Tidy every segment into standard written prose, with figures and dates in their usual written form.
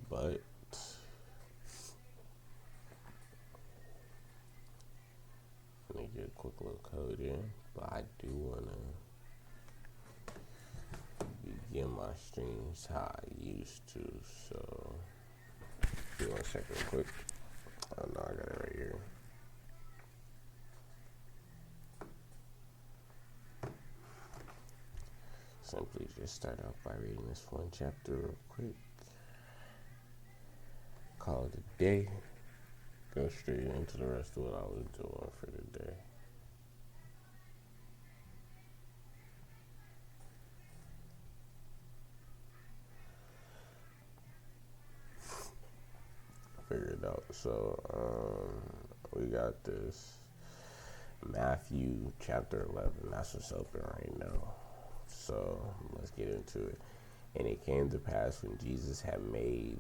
but let me get a quick little code in. But I do want to begin my streams how I used to. So, give me 1 second, real quick. Oh no, I got it right here. Simply just start out by reading this one chapter real quick. Call it a day. Go straight into the rest of what I was doing for the day. Figure it out. So, we got this Mathew chapter 11. That's what's open right now. So, let's get into it. And it came to pass when Jesus had made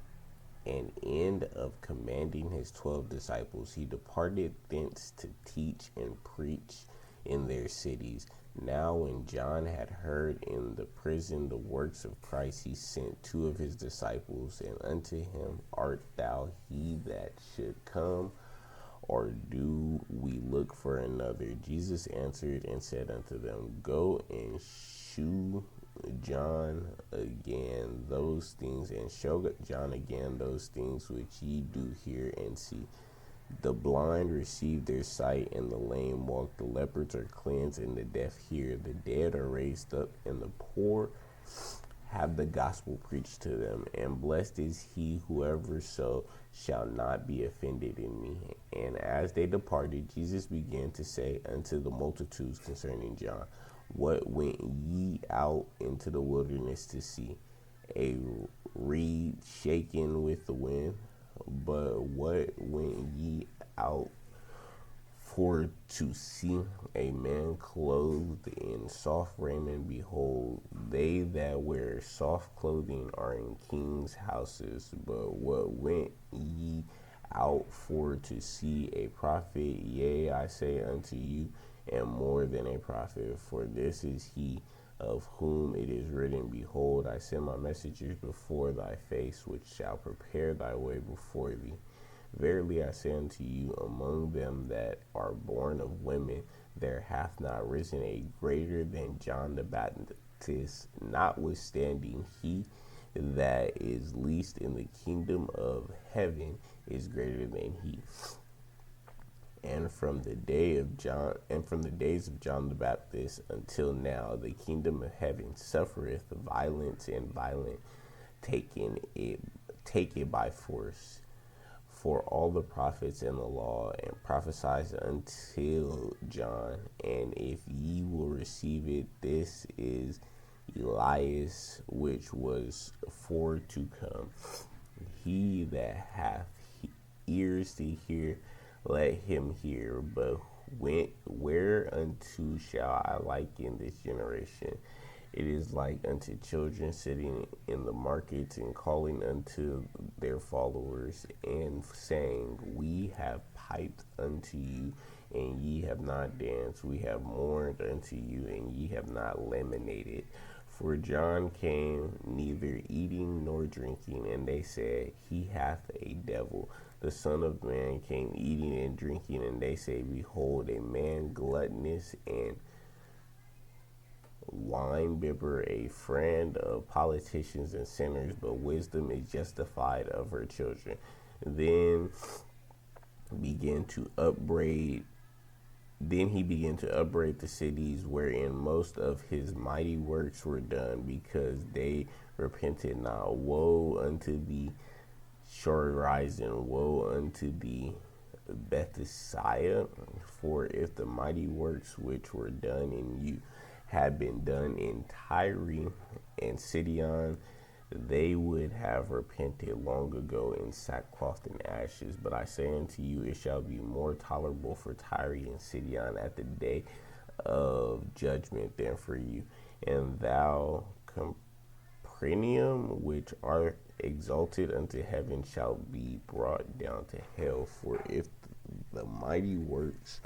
an end of commanding his 12 disciples, he departed thence to teach and preach in their cities. Now when John had heard in the prison the works of Christ, he sent 2 of his disciples, and unto him, Art thou he that should come, or do we look for another? Jesus answered and said unto them, Go and shew John again those things, and show John again those things which ye do hear and see. The blind receive their sight, and the lame walk, the lepers are cleansed, and the deaf hear, the dead are raised up, and the poor have the gospel preached to them. And blessed is he whoever so shall not be offended in me. And as they departed, Jesus began to say unto the multitudes concerning John, What went ye out into the wilderness to see? A reed shaken with the wind? But what went ye out for to see? A man clothed in soft raiment? Behold, they that wear soft clothing are in kings' houses. But what went ye out for to see? A prophet? Yea, I say unto you, and more than a prophet. For this is he of whom it is written, Behold, I send my messengers before thy face, which shall prepare thy way before thee. Verily I say unto you, among them that are born of women, there hath not risen a greater than John the Baptist. Notwithstanding, he that is least in the kingdom of heaven is greater than he. And from the days of John the Baptist until now, the kingdom of heaven suffereth violence, and violent take it by force. For all the prophets and the law and prophesied until John, and if ye will receive it, this is Elias, which was for to come. He that hath ears to hear, let him hear. But whereunto shall I liken this generation? It is like unto children sitting in the markets and calling unto their followers and saying, We have piped unto you, and ye have not danced. We have mourned unto you, and ye have not lamented. For John came neither eating nor drinking, and they said, He hath a devil. The Son of Man came eating and drinking, and they say, Behold, a man gluttonous and winebibber, a friend of politicians and sinners, but wisdom is justified of her children. Then he began to upbraid the cities wherein most of his mighty works were done, because they repented not. Woe unto thee, Chorazin! Woe unto thee, Bethsaida! For if the mighty works which were done in you had been done in Tyre and Sidon, they would have repented long ago in sackcloth and ashes. But I say unto you, it shall be more tolerable for Tyre and Sidon at the day of judgment than for you. And thou, Capernaum, which art exalted unto heaven, shall be brought down to hell. For if the mighty works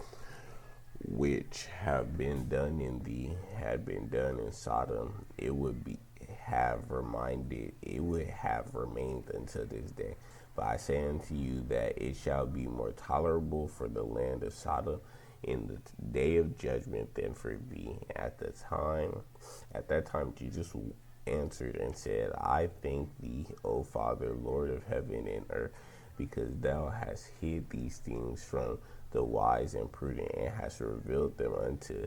which have been done in thee had been done in Sodom, it would would have remained until this day. But I say unto you that it shall be more tolerable for the land of Sodom in the day of judgment than for thee. At that time Jesus answered and said, I thank thee, O Father, Lord of heaven and earth, because thou hast hid these things from the wise and prudent, and hast revealed them unto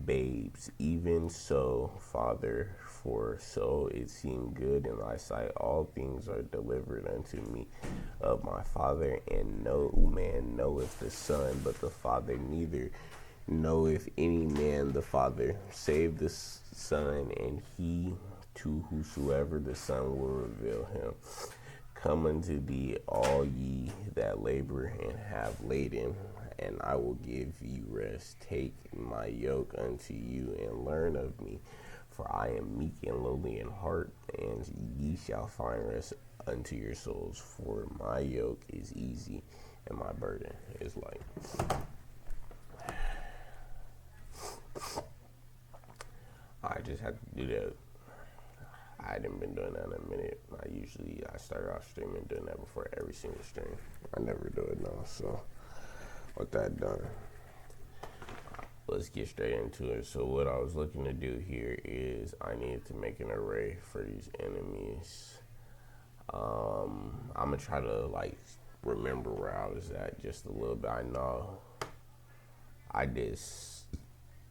babes. Even so, Father, for so it seemed good in thy sight. All things are delivered unto me of my Father, and no man knoweth the Son but the Father, neither knoweth any man the Father save the Son, and he to whosoever the Son will reveal him. Come unto thee, all ye that labor and have laden, and I will give you rest. Take my yoke unto you, and learn of me, for I am meek and lowly in heart, and ye shall find rest unto your souls. For my yoke is easy, and my burden is light. I just had to do that. I hadn't been doing that in a minute. I start off streaming doing that before every single stream. I never do it now. So with that done, let's get straight into it. So what I was looking to do here is I needed to make an array for these enemies. I'm gonna try to remember where I was at just a little bit. I know I did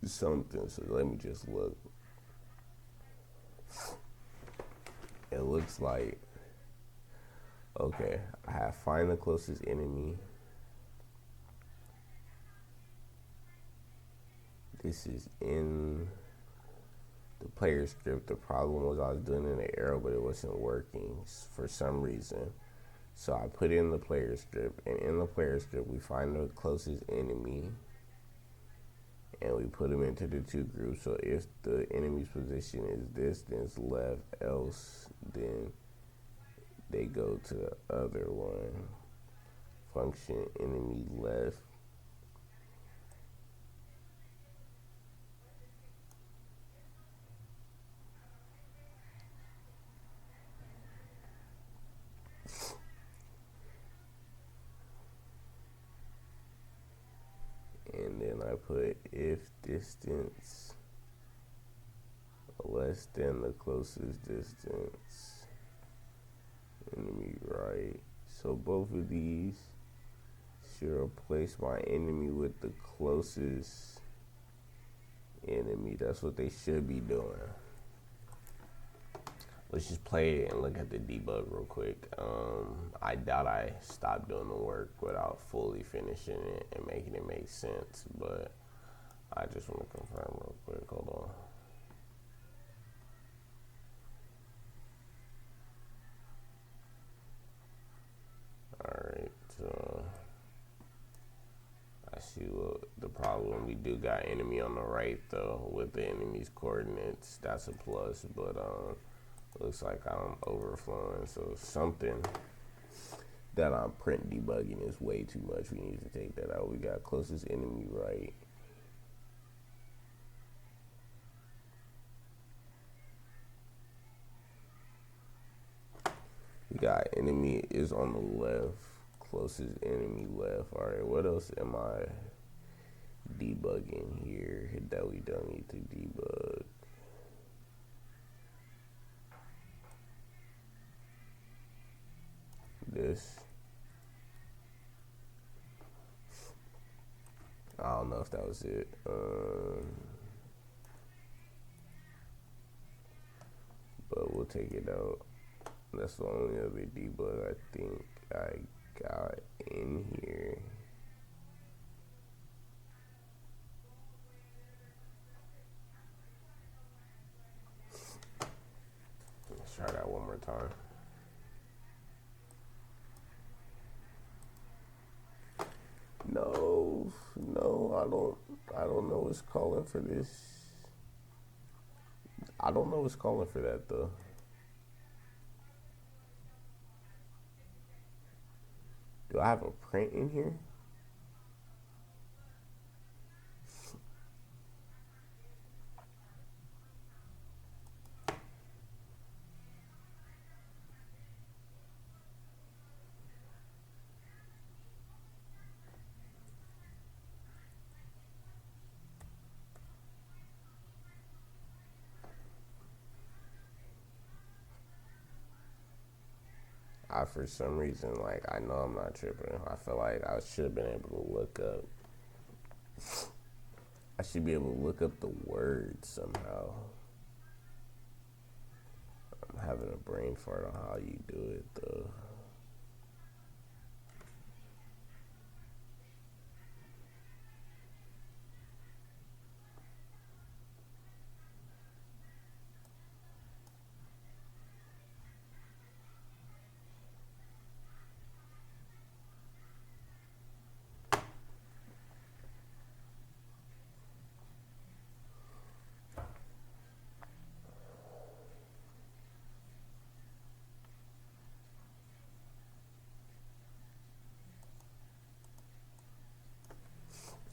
something, so let me just look. It looks like, okay, I have find the closest enemy. This is in the player script. The problem was I was doing it in the arrow, but it wasn't working for some reason. So I put in the player script, and in the player script, we find the closest enemy, and we put them into the two groups. So if the enemy's position is this, then it's left, else, then they go to the other one. Function enemy left. And then I put if distance less than the closest distance, enemy right. So both of these should replace my enemy with the closest enemy. That's what they should be doing. Let's just play it and look at the debug real quick. I doubt I stopped doing the work without fully finishing it and making it make sense, but I just want to confirm real quick. Hold on. Alright, so I see what the problem. We do got enemy on the right though with the enemy's coordinates. That's a plus, but looks like I'm overflowing, so something that I'm print debugging is way too much. We need to take that out. We got closest enemy right. We got enemy is on the left, closest enemy left. All right, what else am I debugging here that we don't need to debug? This. I don't know if that was it. But we'll take it out. That's the only other debug I think I got in here. Let's try that one more time. No, I don't know what's calling for this. I don't know what's calling for that though. Do I have a print in here? I for some reason, like, I know I'm not tripping. I feel like I should have been able to look up. I should be able to look up the words somehow. I'm having a brain fart on how you do it, though.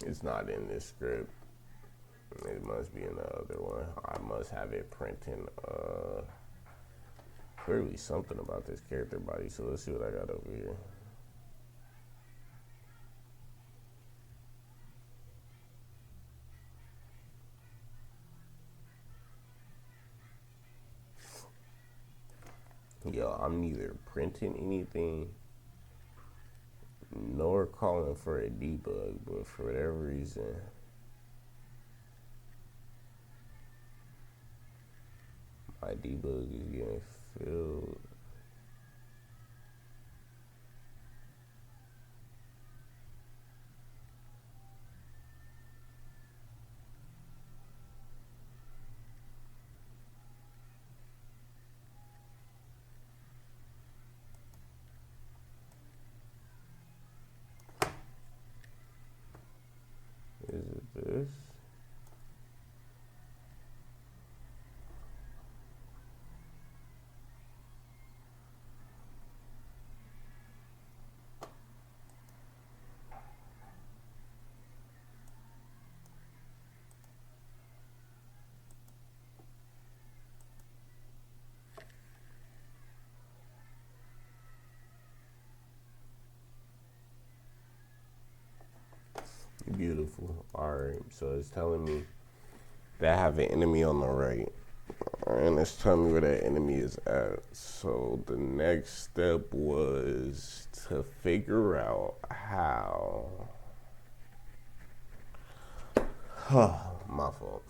It's not in this script. It must be in the other one. I must have it printing clearly something about this character body. So let's see what I got over here. Yo, I'm neither printing anything nor calling for a debug, but for whatever reason, my debug is getting filled. Is it this? Beautiful. Alright, so it's telling me that I have an enemy on the right. And it's telling me where that enemy is at. So the next step was to figure out how. My fault.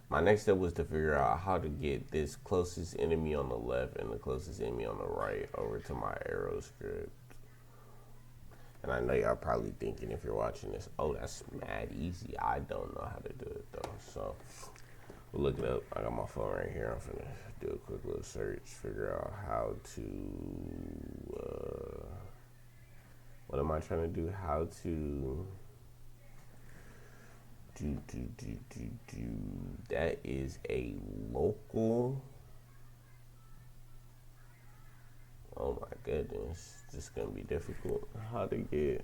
My next step was to figure out how to get this closest enemy on the left and the closest enemy on the right over to my arrow script. And I know y'all probably thinking if you're watching this, oh, that's mad easy. I don't know how to do it though. So we'll look it up. I got my phone right here. I'm finna do a quick little search, figure out how to, what am I trying to do? How to do. That is a local. Oh my goodness, this is gonna be difficult. How to get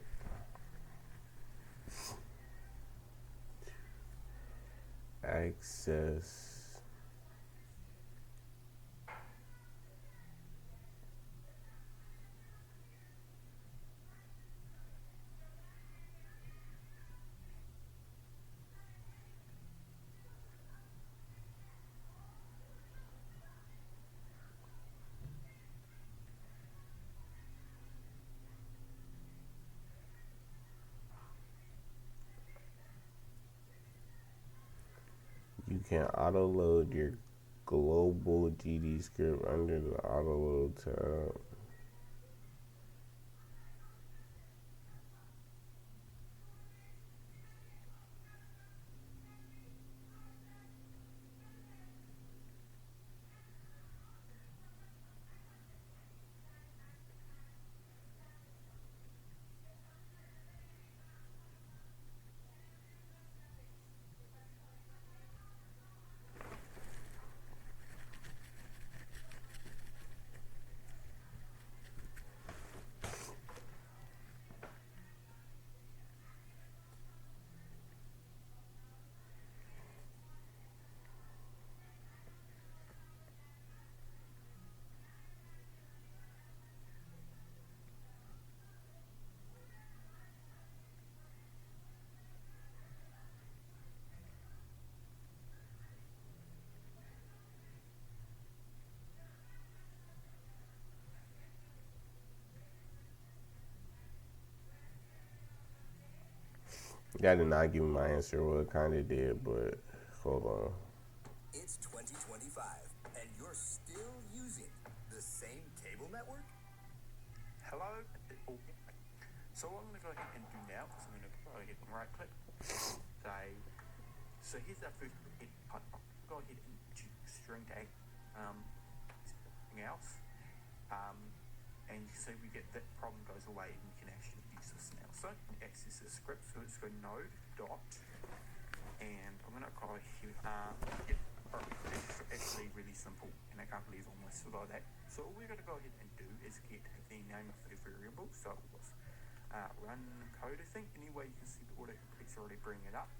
access. You can auto load your global GD script under the auto load tab. That did not give me my answer. Well, it kind of did, but hold on. It's 2025, and you're still using the same cable network? Hello? So what I'm going to go ahead and do now is I'm going to go ahead and right click, say, so here's our first type. Go ahead and string tag something else, and you can see we get that problem goes away and we can actually use this now. So access the script, so let's go node dot, and I'm going to go here, it's actually really simple, and I can't believe I almost forgot that. So all we're going to go ahead and do is get the name of the variable, so it was run code, I think. Anyway, you can see the autocomplete's already bringing it up,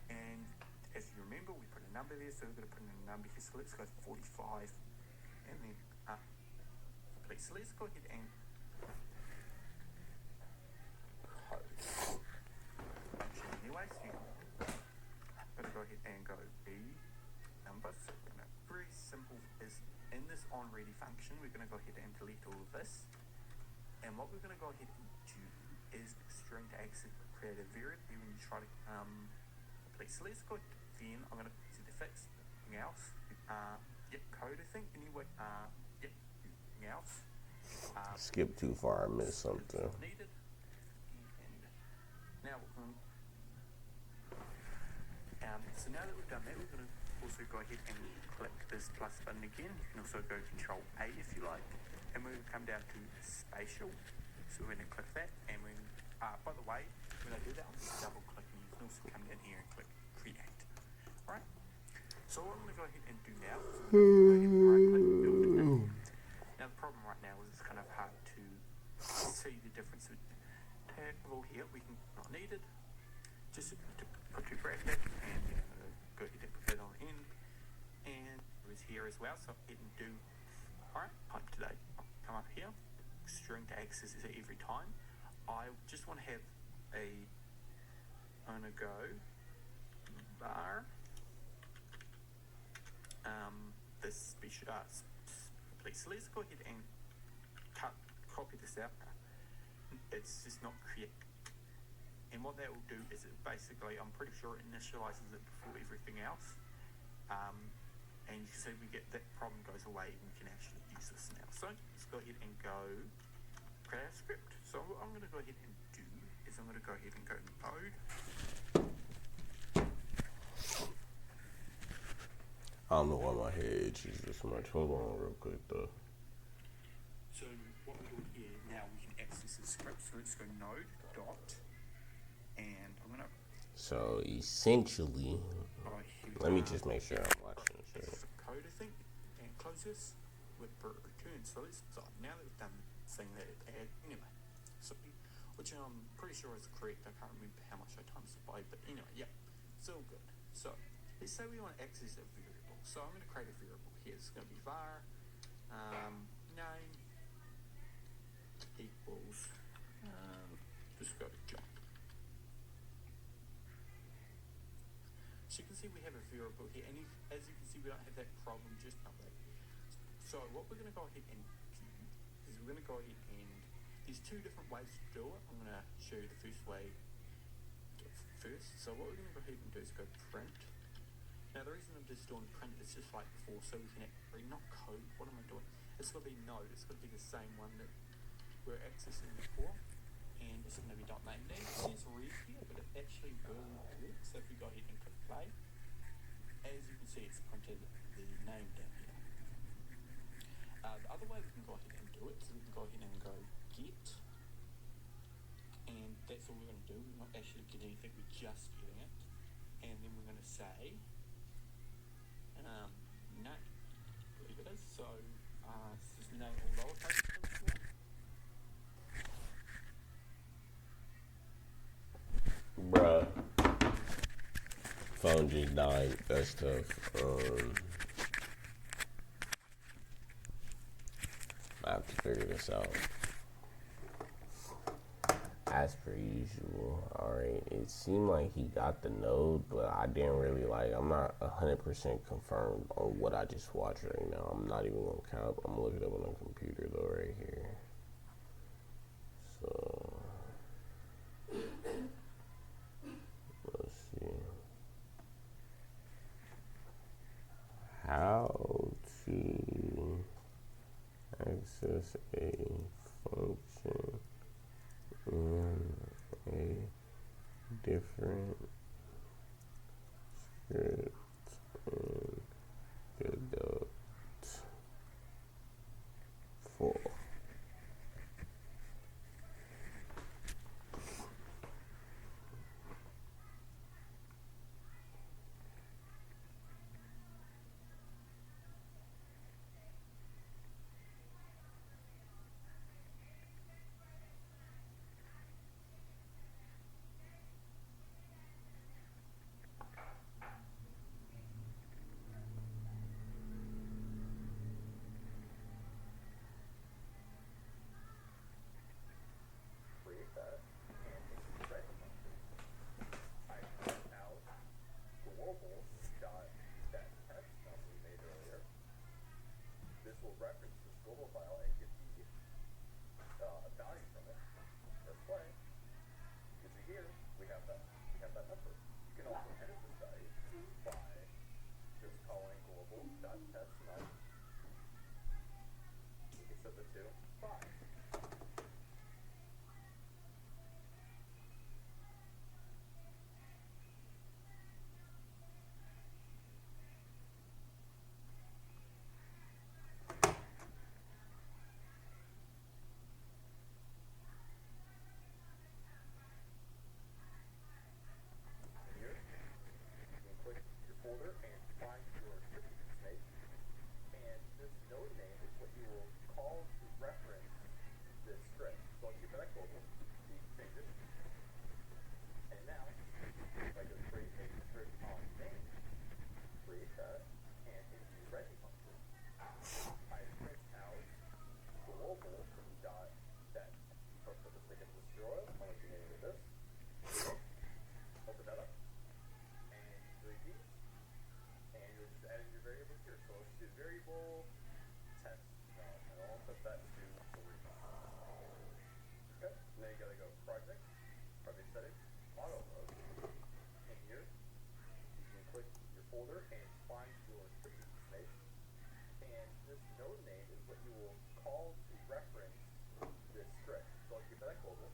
and as you remember, we put a number there, so we're going to put in a number here, so let's go 45, and then complete. So let's go ahead and code function anyway, so I'm going to go ahead and go B number, so we're going to, very simple, is in this onReady function, we're going to go ahead and delete all of this, and what we're going to go ahead and do is string to access, create a variable when you try to complete. So let's go then, I'm going to see the fix, anything else, code I think, anyway, anything else. Skip too far, I missed something. Needed. And now we're going so now that we've done that, we're going to also go ahead and click this plus button again. You can also go Control A if you like, and we're going to come down to spatial. So we're going to click that, and when by the way, when I do that, I'm just double clicking. You can also come down here and click create. Alright. So what I'm going to go ahead and do now is I'm going to go ahead and right click build. Now the problem right now is it's kind of hard to see the difference with tag all here. We can not needed. Just to put two brackets and go ahead and put that on the end. And it was here as well, so hit and do. Alright, type today. I'll come up here. String to access is every time. I just want to have I'm going to go bar this special please. So let's go ahead and copy this out. It's just not create. And what that will do is it basically, I'm pretty sure it initializes it before everything else. And you can see we get that problem goes away and we can actually use this now. So let's go ahead and go create our script. So what I'm going to go ahead and do is I'm going to go ahead and go node. I don't know why my head itches this much. Hold on real quick though. So what we're doing here now, we can access the script. So let's go node dot, and I'm going to. So essentially, let me just make sure I'm watching this. Code I think, and close this with return. So let's start. Now that we've done the thing that it had anyway. So which I'm pretty sure is correct. I can't remember how much I times it by, but anyway, yeah, it's all good. So let's say we want to access a variable. So I'm going to create a variable here. It's going to be var name equals just go to jump. So you can see we have a variable here, and as you can see, we don't have that problem just now. So what we're going to go ahead and do is we're going to go ahead and there's two different ways to do it. I'm going to show you the first way first. So what we're going to go ahead and do is go print. Now the reason I'm just doing print is just like before, so we can actually not code. What am I doing? It's going to be node. It's going to be the same one that we're accessing before, and it's going to be .name. Now it says read here, but it actually will work. So if we go ahead and click play, as you can see, it's printed the name down here. The other way we can go ahead and do it is we can go ahead and go get, and that's all we're going to do. We're not actually getting anything, we're just getting it, and then we're going to say name, I believe it is. So this is name all lowercase. Bruh, phone just died. That's tough. I have to figure this out. As per usual. Alright, it seemed like he got the node, but I didn't really I'm not 100% confirmed on what I just watched right now. I'm not even gonna count. I'm gonna look it up on the computer though right here. So play. You see here, we have that number. You can also edit this value by just calling global.test null. We can set the to 5. Folder and find your script snake, and this node name is what you will call to reference this script. So I'll keep it at global, so you can change it. And now, if I go create a script on main, create that, and in the ready function, I print out global dot set. So for the sake of this tutorial, I'm going to name it this. Open that up, and delete these. And you're just adding your variables here. So let's do variable test null, and I'll set that to 3. Okay, and then you gotta go project settings, auto load. In here, you can click your folder and find your script snake. And this node name is what you will call to reference this script. So I'll keep that global.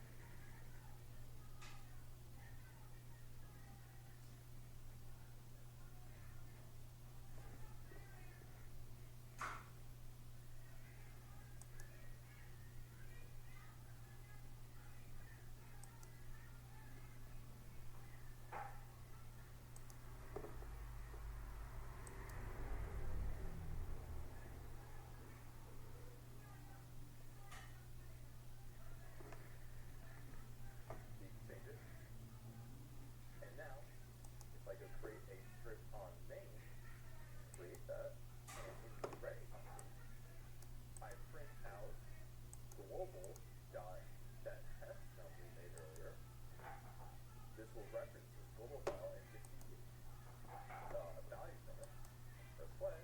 Create a script on main, create that, and in the ready function, I print out global dot that test number we made earlier. This will reference this global file and get the value from it. Press play.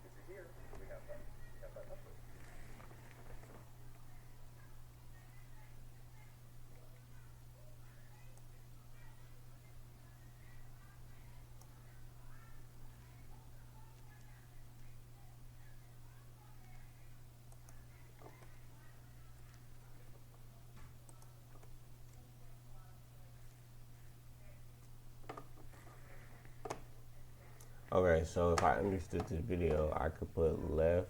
You see here, we have that number. Okay, so if I understood this video, I could put left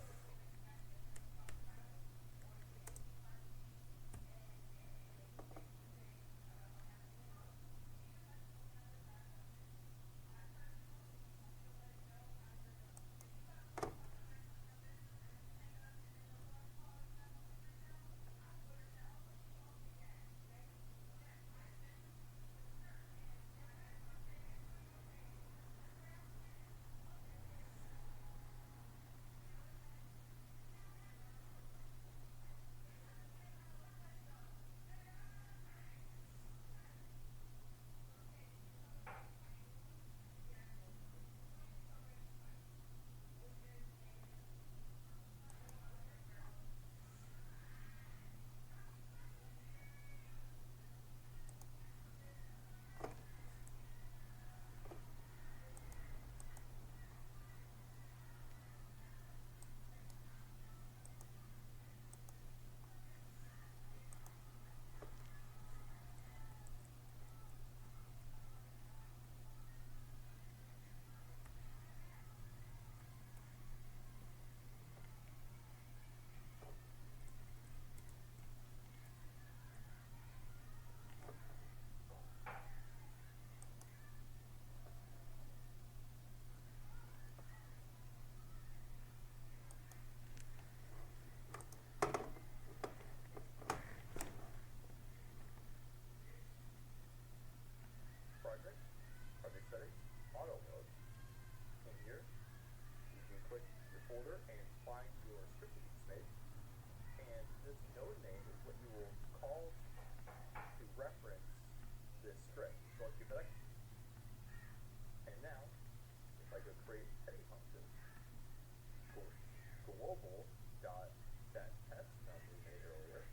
folder and find your scripting snake. And this node name is what you will call to reference this script. So I'll give it a, and now, if I go create heading function, global dot that test number we made earlier,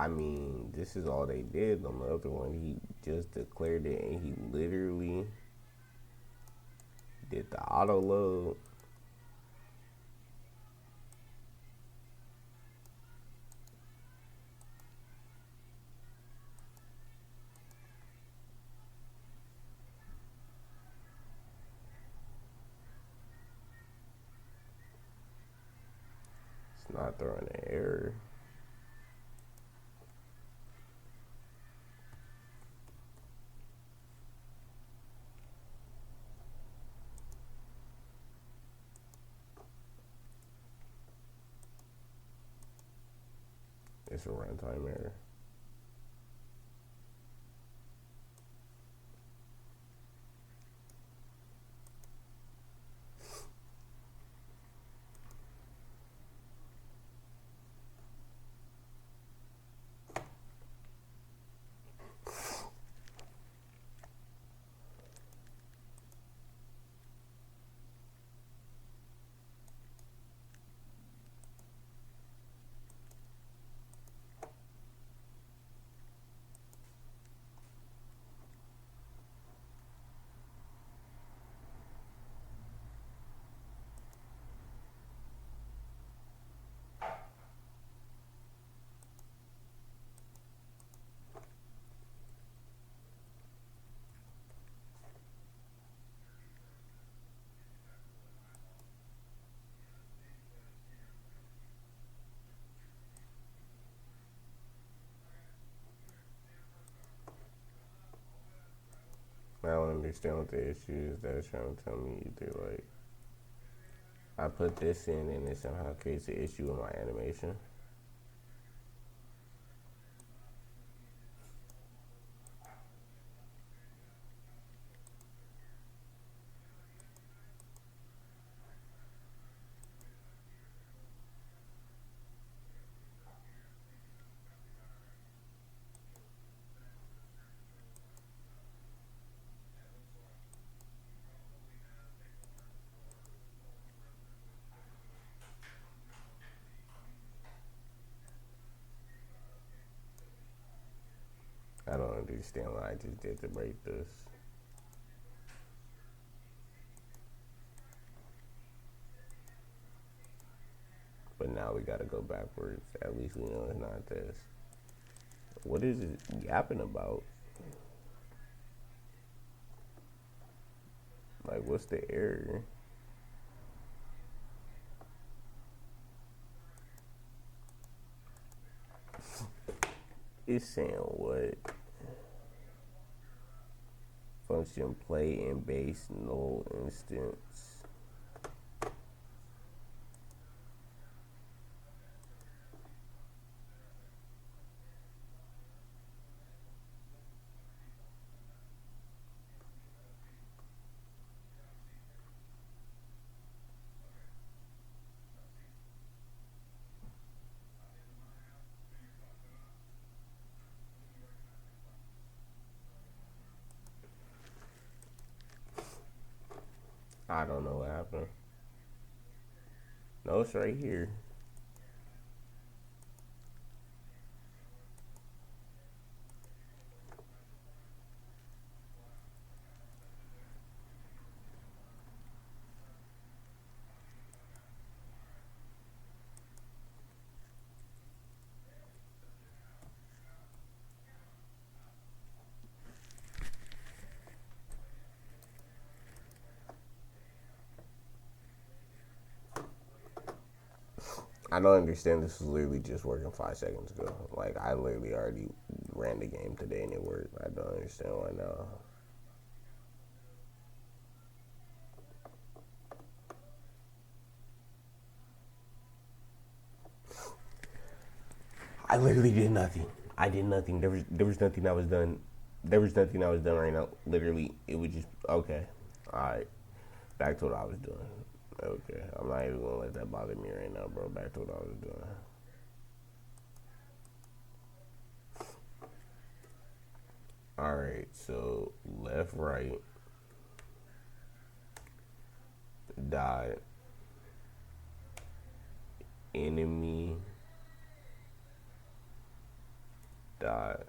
I mean, this is all they did. On the other one, he just declared it, and he literally did the auto load. It's not throwing an error. It's a runtime error. I don't understand what the issue is that it's trying to tell me. Either like I put this in and it somehow creates an issue with my animation. I don't understand what I just did to break this. But now we gotta go backwards. At least we know it's not this. What is it yapping about? Like, what's the error? It's saying what? Function play in base null instance. I don't know what happened. No, it's right here. I don't understand. This was literally just working 5 seconds ago. Like, I literally already ran the game today and it worked. I don't understand why now. I literally did nothing. I did nothing. There was nothing that was done. There was nothing that was done right now. Literally, it was just okay. All right, back to what I was doing. Okay, I'm not even gonna let that bother me right now, bro. Back to what I was doing. All right, so left, right, dot, enemy, dot.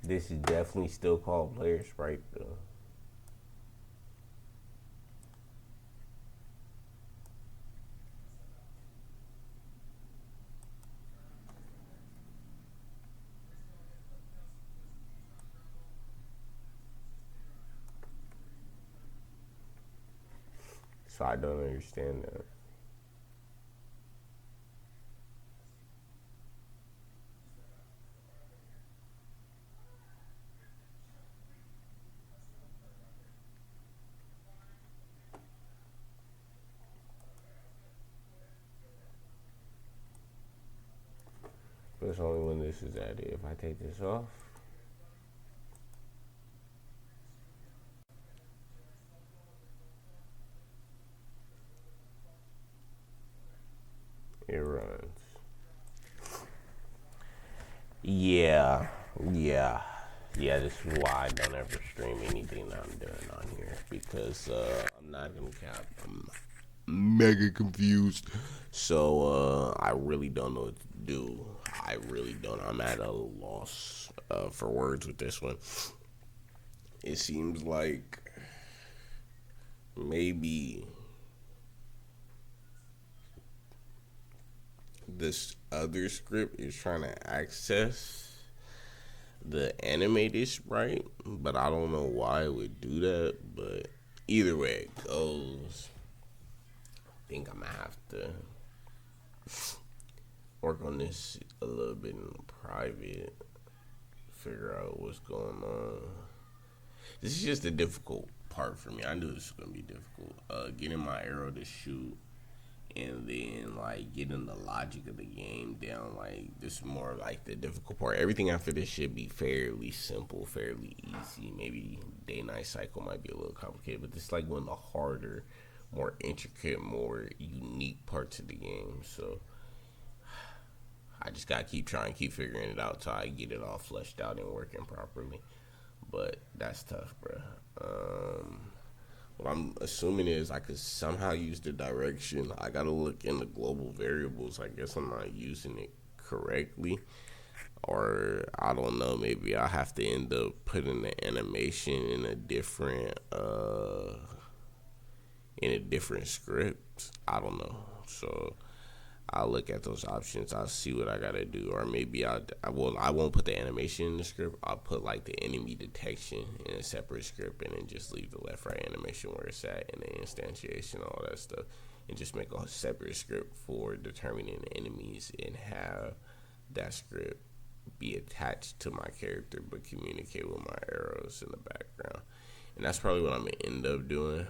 This is definitely still called player sprite though. So I don't understand that. But it's only when this is added. If I take this off, it runs. Yeah. This is why I don't ever stream anything that I'm doing on here, because I'm not gonna cap. I'm mega confused. So I really don't know what to do. I really don't. I'm at a loss for words with this one. It seems like maybe this other script is trying to access the animated sprite, but I don't know why it would do that. But either way it goes, I think I'm gonna have to work on this a little bit in private, figure out what's going on. This is just a difficult part for me. I knew this was gonna be difficult. Getting my arrow to shoot, and then like getting the logic of the game down. Like this is more like the difficult part. Everything after this should be fairly simple, fairly easy. Maybe day-night cycle might be a little complicated, but this is like one of the harder, more intricate, more unique parts of the game. So I just gotta keep trying, keep figuring it out till I get it all fleshed out and working properly. But that's tough, bro. What I'm assuming is I could somehow use the direction. I gotta look in the global variables. I guess I'm not using it correctly, or I don't know. Maybe I have to end up putting the animation in a different in a different script, I don't know. So I'll look at those options. I'll see what I gotta do, or maybe I won't put the animation in the script. I'll put like the enemy detection in a separate script, and then just leave the left right animation where it's at, and the instantiation, all that stuff, and just make a separate script for determining the enemies, and have that script be attached to my character but communicate with my arrows in the background. And that's probably what I'm gonna end up doing.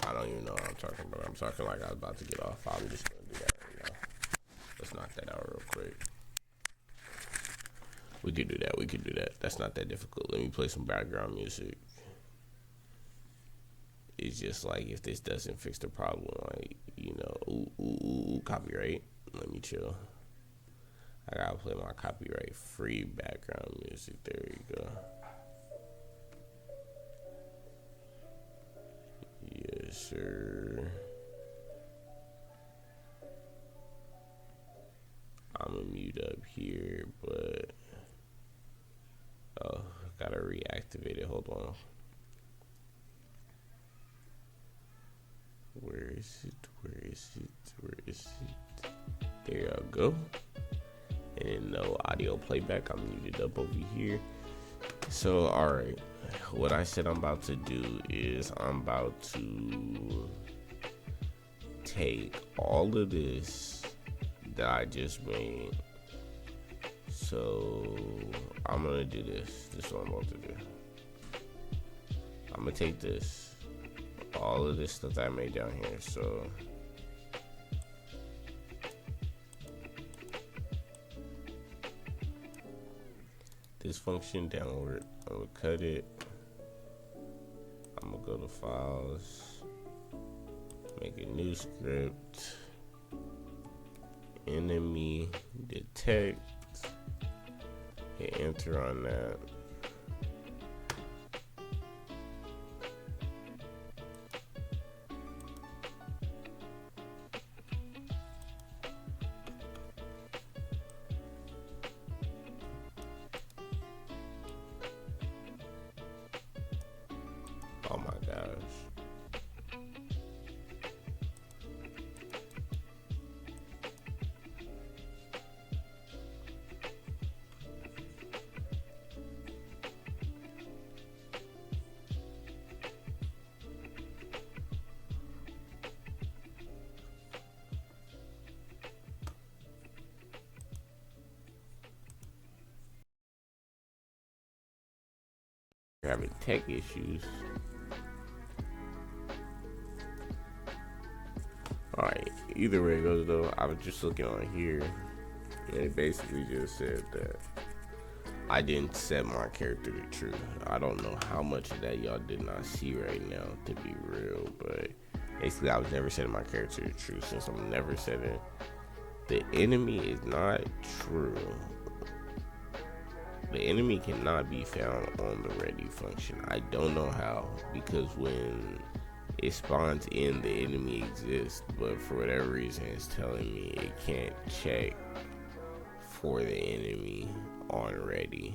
I don't even know what I'm talking about. I'm talking like I was about to get off. I'm just gonna do that right now. Let's knock that out real quick. We could do that. We could do that. That's not that difficult. Let me play some background music. It's just like, if this doesn't fix the problem, like, you know, ooh, copyright. Let me chill. I gotta play my copyright free background music. There you go. Yes, sir. I'm gonna mute up here, but gotta reactivate it. Hold on. Where is it? Where is it? Where is it? There you go. And no audio playback. I'm muted up over here. So, alright. What I said I'm about to do is I'm about to take all of this that I just made. So I'm gonna do this. This is what I'm about to do. I'm gonna take this, all of this stuff that I made down here. So this function downward, I'm gonna cut it. I'm gonna go to files, make a new script, enemy detect, hit enter on that. Oh my gosh. We're having tech issues. Alright, either way it goes though, I was just looking on here, and it basically just said that I didn't set my character to true. I don't know how much of that y'all did not see right now, to be real, but basically I was never setting my character to true. Since I'm never setting, the enemy is not true. The enemy cannot be found on the ready function. I don't know how, because when it spawns in, the enemy exists, but for whatever reason it's telling me it can't check for the enemy on ready.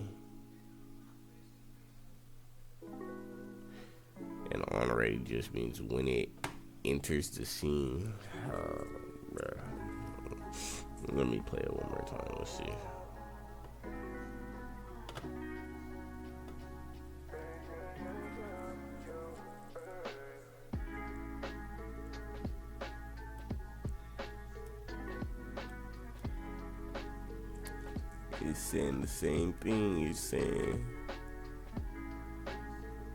And on ready just means when it enters the scene. Let me play it one more time. Let's see. It's saying the same thing. It's saying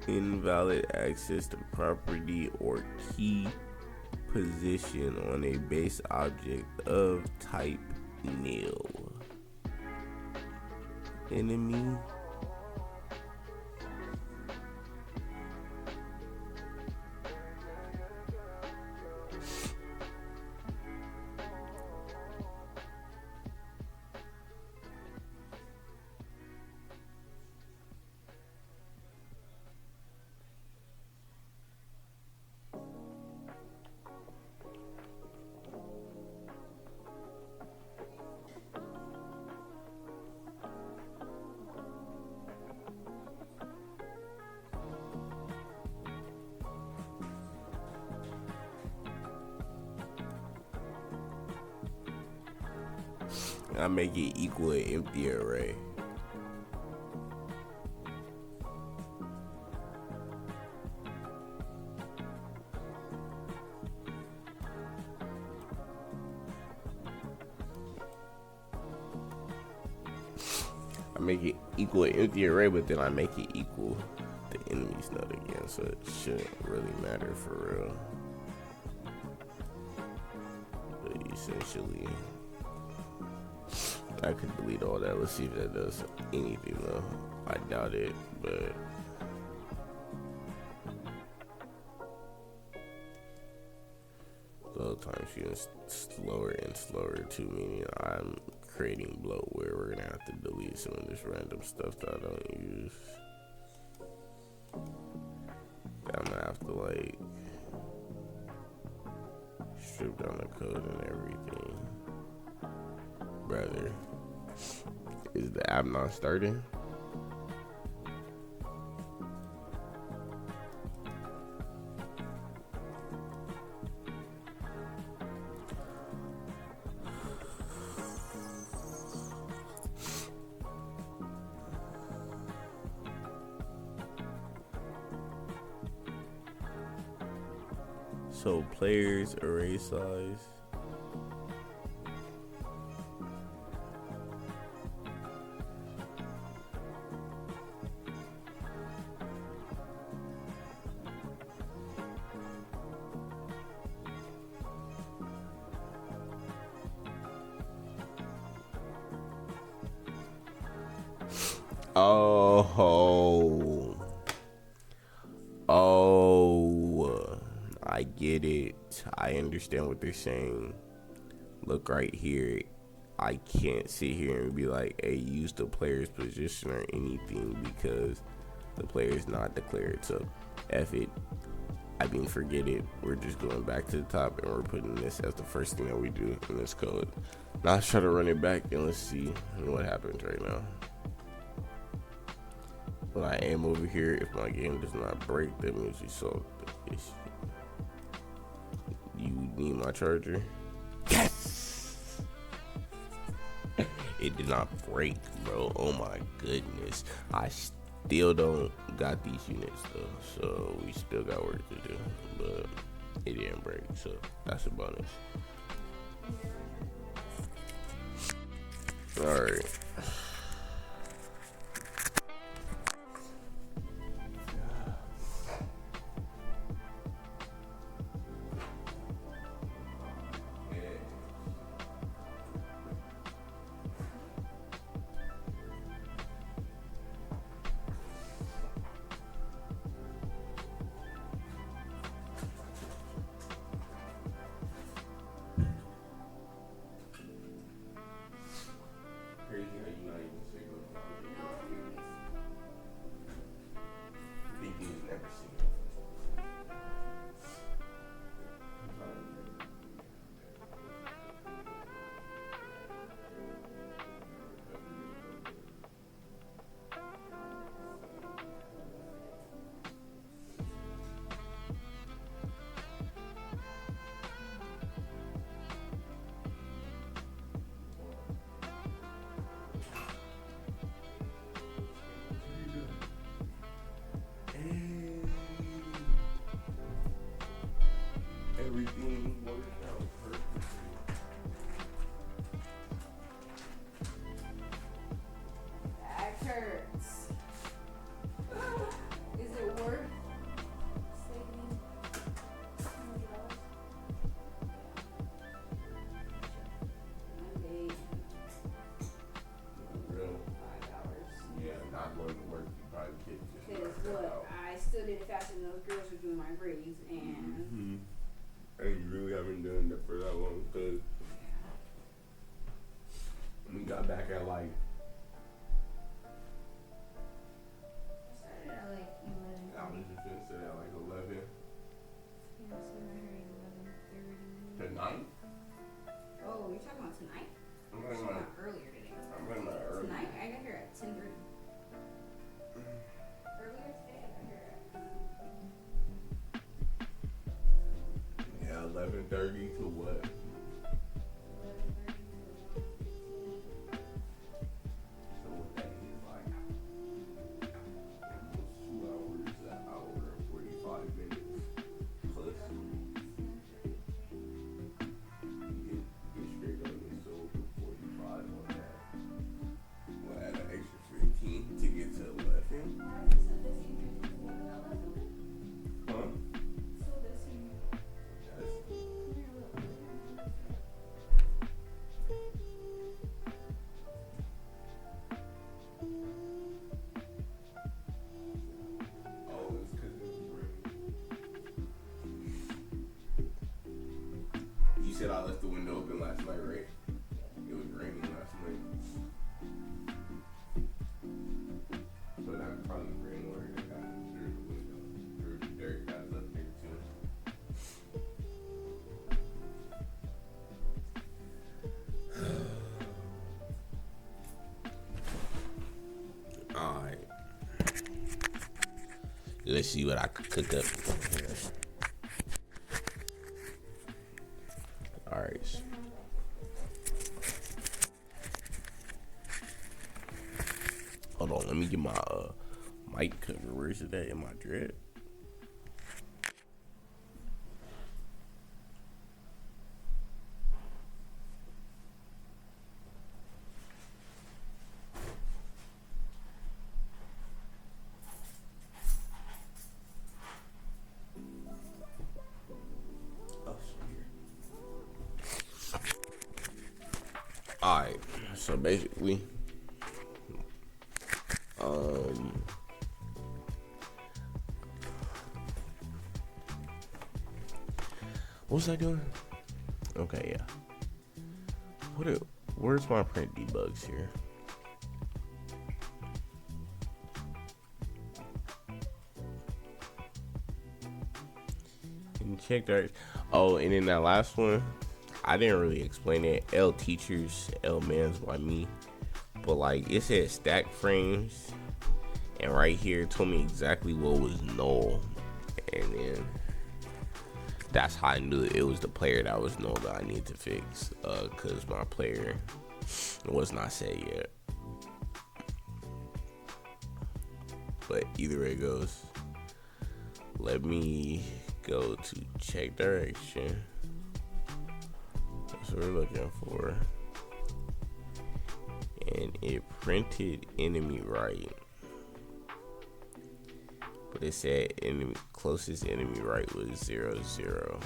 invalid access to property or key position on a base object of type nil. Enemy I make it equal an empty array. I make it equal an empty array, but then I make it equal the enemy's node again, so it shouldn't really matter for real. But essentially, I could delete all that. Let's see if that does anything though. I doubt it, but load times getting slower and slower too, meaning I'm creating bloatware. We're gonna have to delete some of this random stuff that I don't use. I'm gonna have to like strip down the code and everything. Brother, is the app not starting? So players array size. I get it. I understand what they're saying. Look right here. I can't sit here and be like, hey, use the player's position or anything because the player is not declared. So, F it. I mean, forget it. We're just going back to the top and we're putting this as the first thing that we do in this code. Now let's try to run it back and let's see what happens right now. When I aim over here, if my game does not break, that means we solved the issue. You need my charger? Yes! It did not break, bro. Oh my goodness. I still don't got these units though, so we still got work to do. But it didn't break, so that's a bonus. Alright. Everything worked out perfectly. That hurts. Is it worth saving $20? Monday, Real. 5 hours. Yeah, not going to work. You probably could just Because work it look, out. I still did it faster than those girls were doing my grades, and And you really haven't done that for that long, because we got back at like I started at like 11. I was just gonna say at like 11 Yeah, so I heard 11:30. to 9. Oh, you're talking about tonight? I'm Or running talking my about earlier today? early. Tonight, I got here at 10:30. Earlier today, I got here at. Yeah, 11:30 to what? 11:30 to 1:15. Like rain. It was raining last night. So that probably rainwater that got through the window. Through the dirt that's up there too. Alright. Let's see what I could cook up. Alright. Hold on, let me get my mic cover. Where's it at in my dread? Alright, so basically, what was I doing? Okay, yeah. Where's my print debugs here? And check that. Oh, and in that last one, I didn't really explain it. L teachers, L mans, why me? But like it said stack frames, and right here it told me exactly what was null, and then that's how I knew it was the player that was null that I need to fix. Cause my player was not set yet. But either way it goes, let me go to check direction. That's what we're looking for. And it printed enemy right. But it said enemy closest enemy right was 0, 0.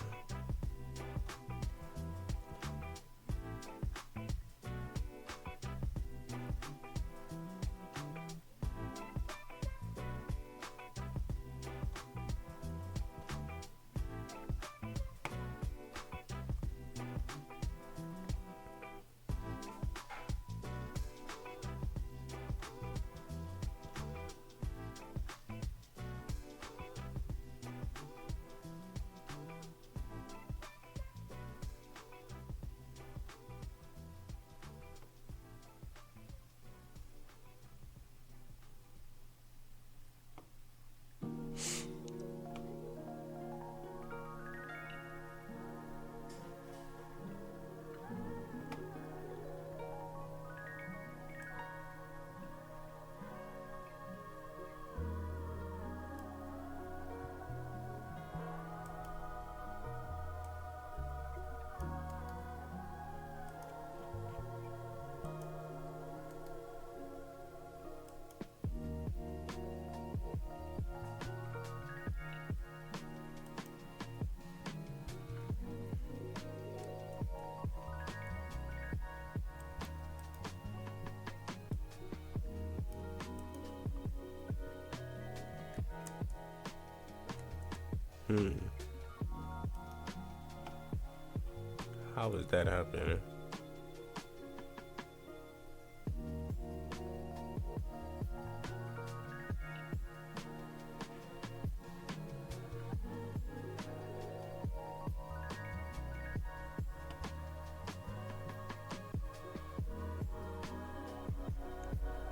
How is that happening?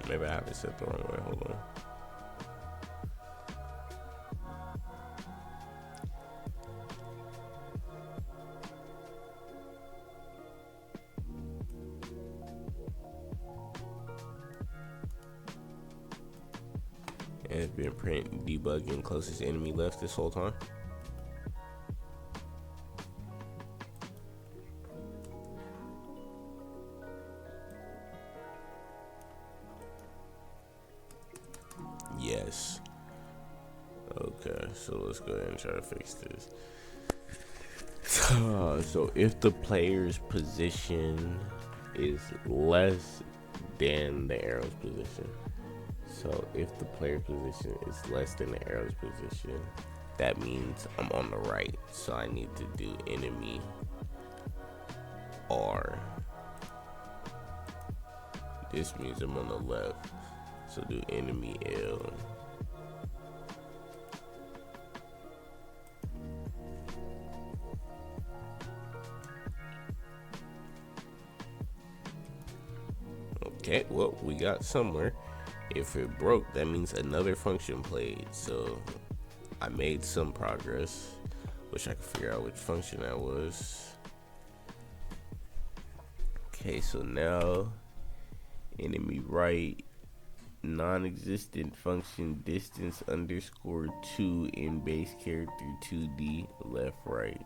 Maybe I have it set the wrong way. Hold on. And it's been print debugging closest enemy left this whole time. Yes. Okay, so let's go ahead and try to fix this. So if the player's position is less than the arrow's position, so if the player's position is less than the arrow's position, that means I'm on the right. So I need to do enemy R. This means I'm on the left. So do enemy L. Okay, well, we got somewhere. If it broke, that means another function played. So I made some progress. Wish I could figure out which function that was. Okay, so now enemy right, non-existent function distance underscore 2 in base character 2D left right.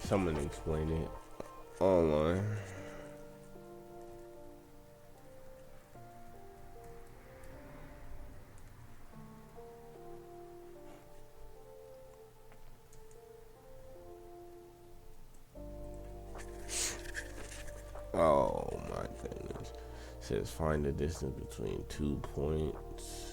Someone explain it online. Oh my goodness. It says find the distance between 2 points.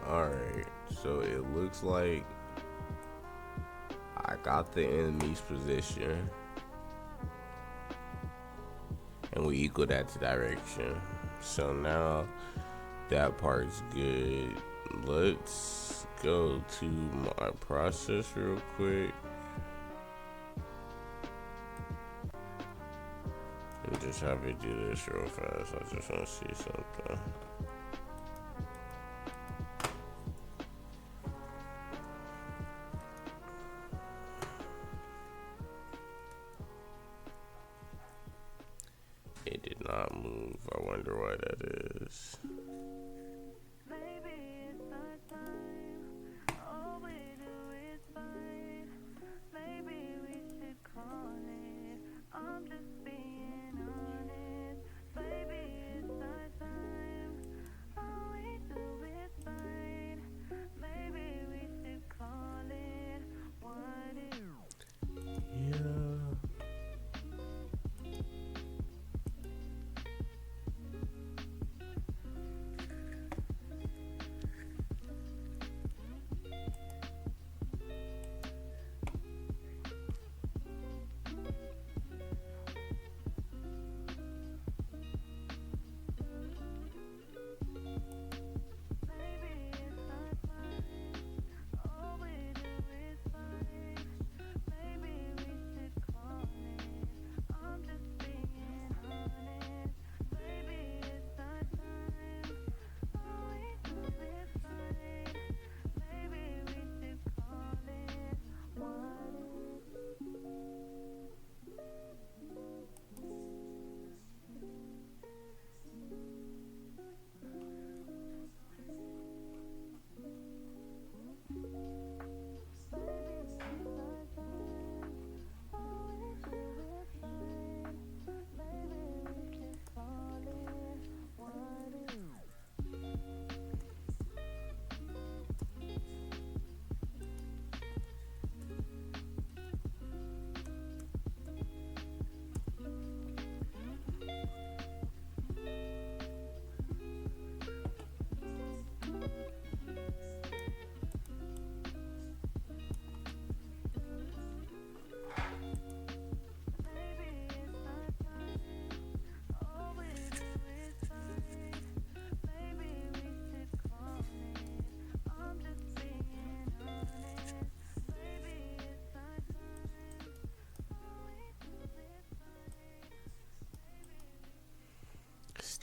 Alright, so it looks like I got the enemy's position and we equal that to direction. So now that part's good. Let's go to my process real quick and just have it do this real fast. I just want to see something.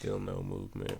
Still no movement.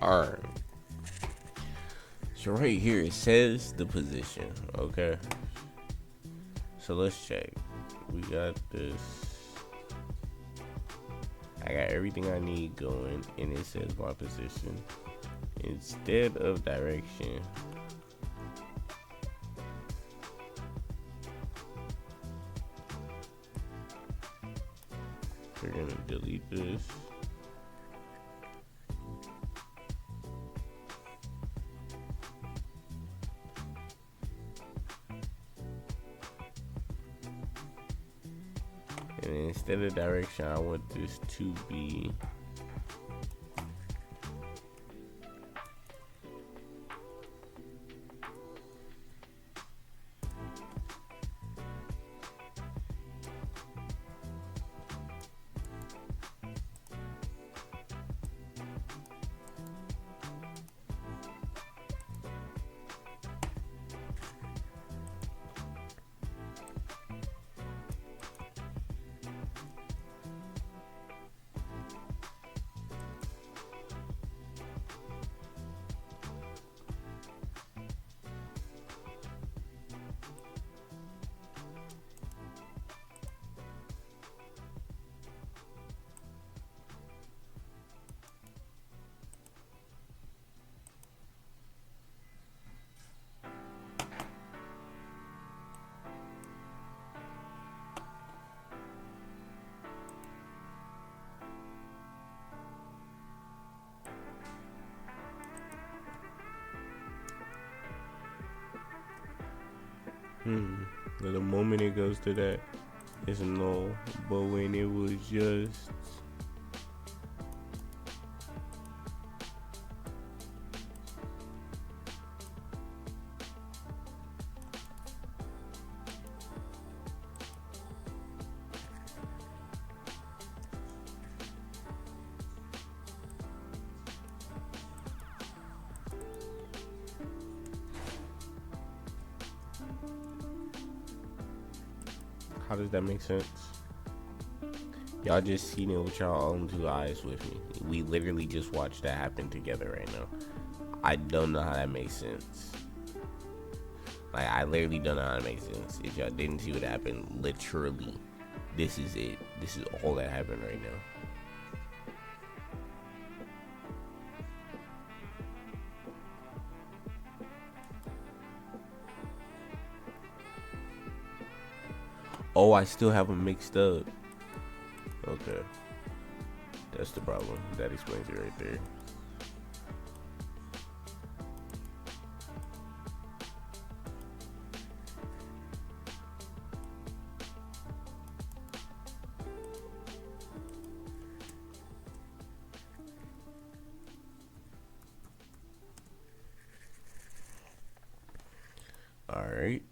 Alright. So right here it says the position, okay? So let's check. We got this. I got everything I need going, and it says my position. Instead of direction, we're gonna delete this. And instead of direction, I want this to be the moment it goes to that, it's null. But when it was just How does that make sense? Y'all just seen it with y'all own 2 eyes with me. We literally just watched that happen together right now. I don't know how that makes sense. Like, I literally don't know how that makes sense. If y'all didn't see what happened, literally, this is it. This is all that happened right now. Oh, I still have them mixed up. Okay. That's the problem. That explains it right there. All right.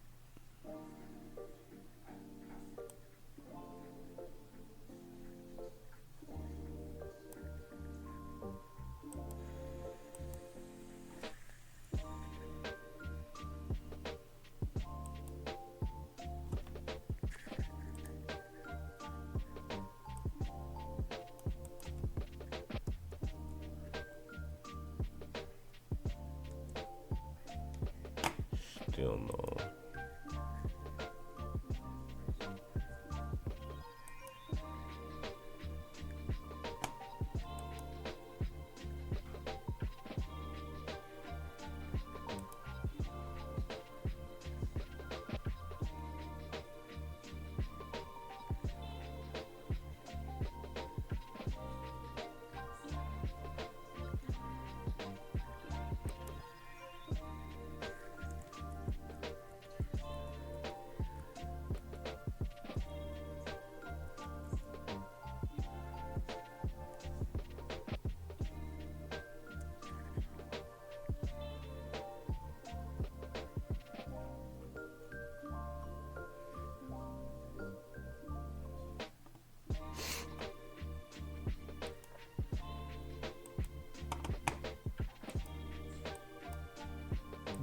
Still no.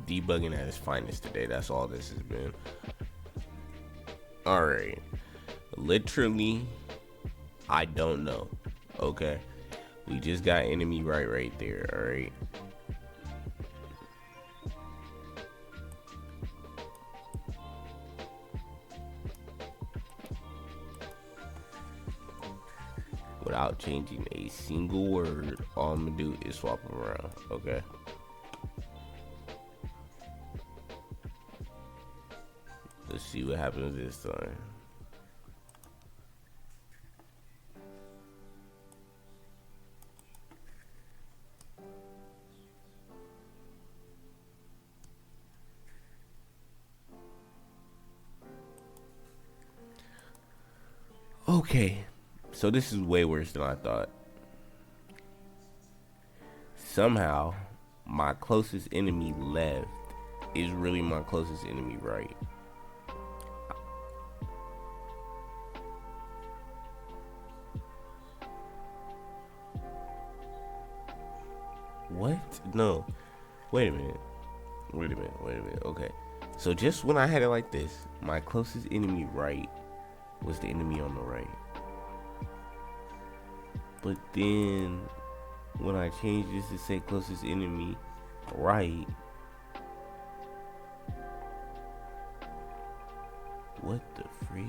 Debugging at its finest today. That's all this has been. All right. Literally, I don't know. Okay. We just got enemy right there. All right. Without changing a single word, all I'm gonna do is swap them around. Okay. Let's see what happens this time. Okay, so this is way worse than I thought. Somehow, my closest enemy left is really my closest enemy right. What? No. Wait a minute. Okay. So just when I had it like this, my closest enemy right was the enemy on the right. But then when I changed this to say closest enemy right, what the freak?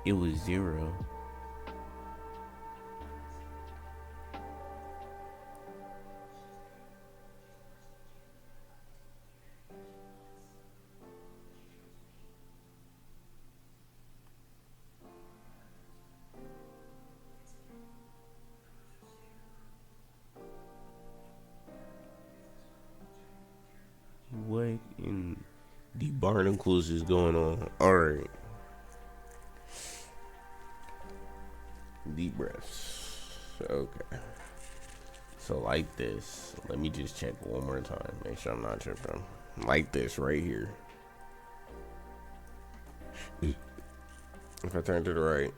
It was 0. What in the barnacles is going on? Alright. Deep breaths. Okay. So like this. Let me just check one more time. Make sure I'm not tripping. Like this right here. If I turn to the right,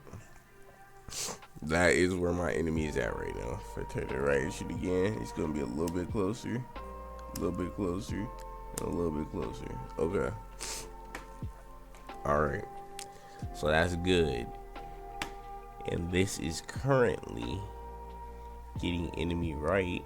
that is where my enemy is at right now. If I turn to the right and shoot again, it's gonna be a little bit closer. A little bit closer. A little bit closer. Okay. Alright. So that's good. And this is currently getting enemy right.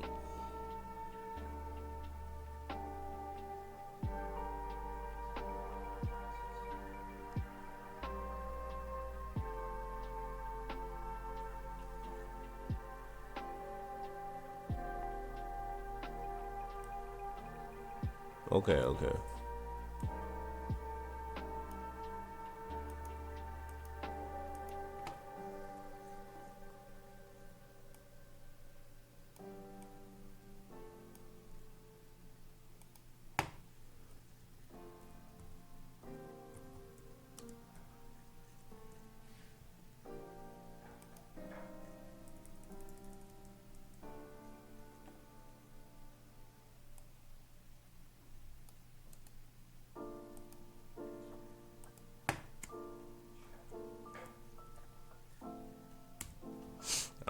Okay.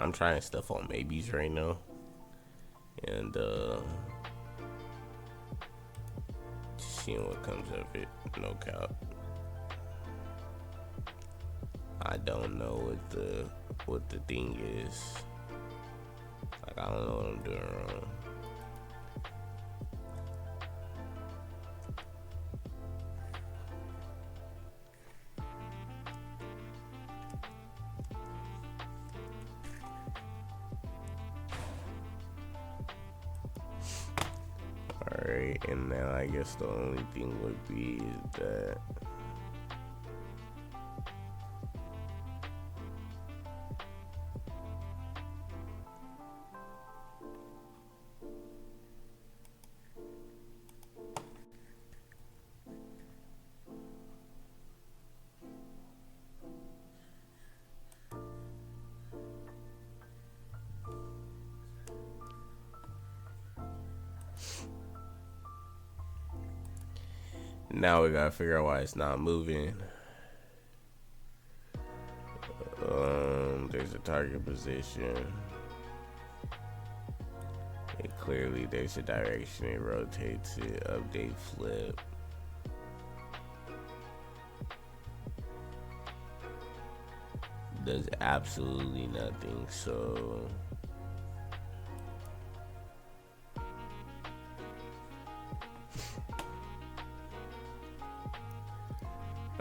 I'm trying stuff on maybes right now, and seeing what comes of it. No cap. I don't know what the thing is. Like, I don't know what I'm doing wrong. Alright, and now I guess the only thing would be that now we gotta figure out why it's not moving. There's a target position. And clearly there's a direction it rotates it, update, flip. Does absolutely nothing, so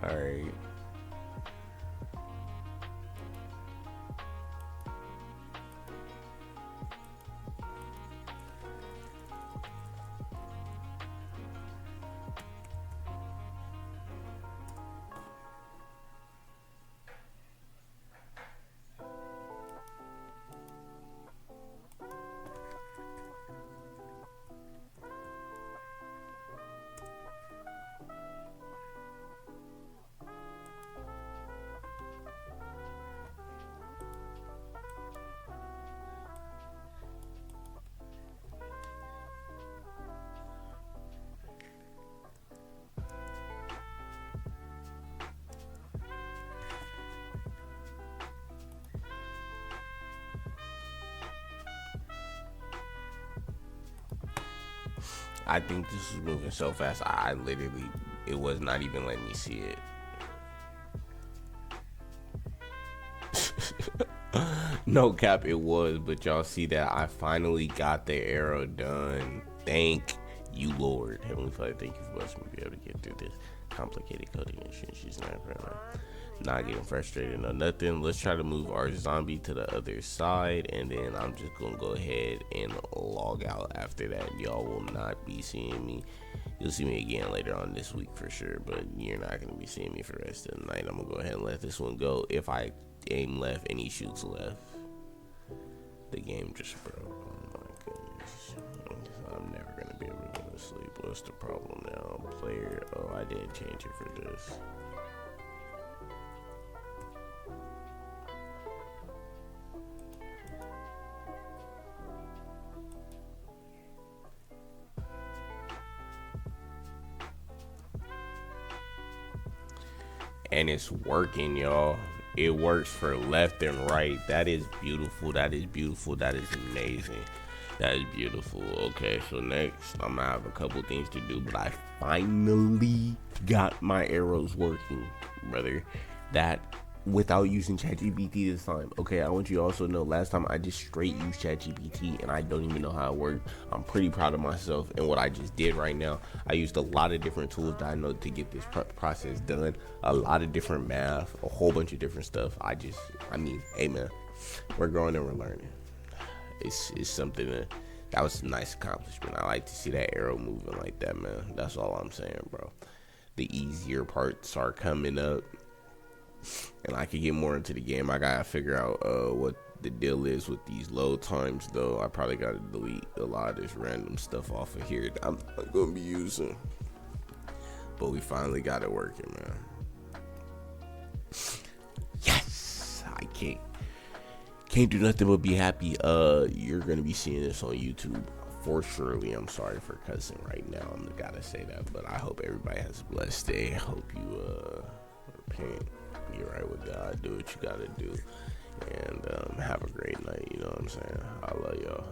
alright. I think this was moving so fast, I literally, it was not even letting me see it. No cap, it was, but y'all see that I finally got the arrow done. Thank you, Lord. Heavenly Father, thank you for blessing me to be able to get through this complicated coding issue. She's not getting frustrated or nothing. Let's try to move our zombie to the other side, and then I'm just gonna go ahead and log out after that. Y'all will not be seeing me. You'll see me again later on this week for sure, but you're not gonna be seeing me for the rest of the night. I'm gonna go ahead and let this one go. If I aim left and he shoots left, the game just broke. Oh my goodness. I'm never gonna be able to go to sleep. What's the problem now? Player, oh, I didn't change it for this. And it's working, y'all. It works for left and right. That is beautiful. That is beautiful. That is amazing. That is beautiful. Okay, so next I'm gonna have a couple things to do, but I finally got my arrows working, brother. that without using ChatGPT this time. Okay, I want you to also know last time I just straight used ChatGPT and I don't even know how it worked. I'm pretty proud of myself and what I just did right now. I used a lot of different tools that I know to get this process done. A lot of different math, a whole bunch of different stuff. Hey man, we're growing and we're learning. It's something that was a nice accomplishment. I like to see that arrow moving like that, man. That's all I'm saying, bro. The easier parts are coming up. And I can get more into the game. I gotta figure out what the deal is with these load times, though. I probably gotta delete a lot of this random stuff off of here that I'm not gonna be using. But we finally got it working, man. Yes, I can't do nothing but be happy. You're gonna be seeing this on YouTube for surely. I'm sorry for cussing right now. I'm gotta say that, but I hope everybody has a blessed day. I hope you repent. Be right with God, do what you gotta do, and have a great night. You know what I'm saying? I love y'all.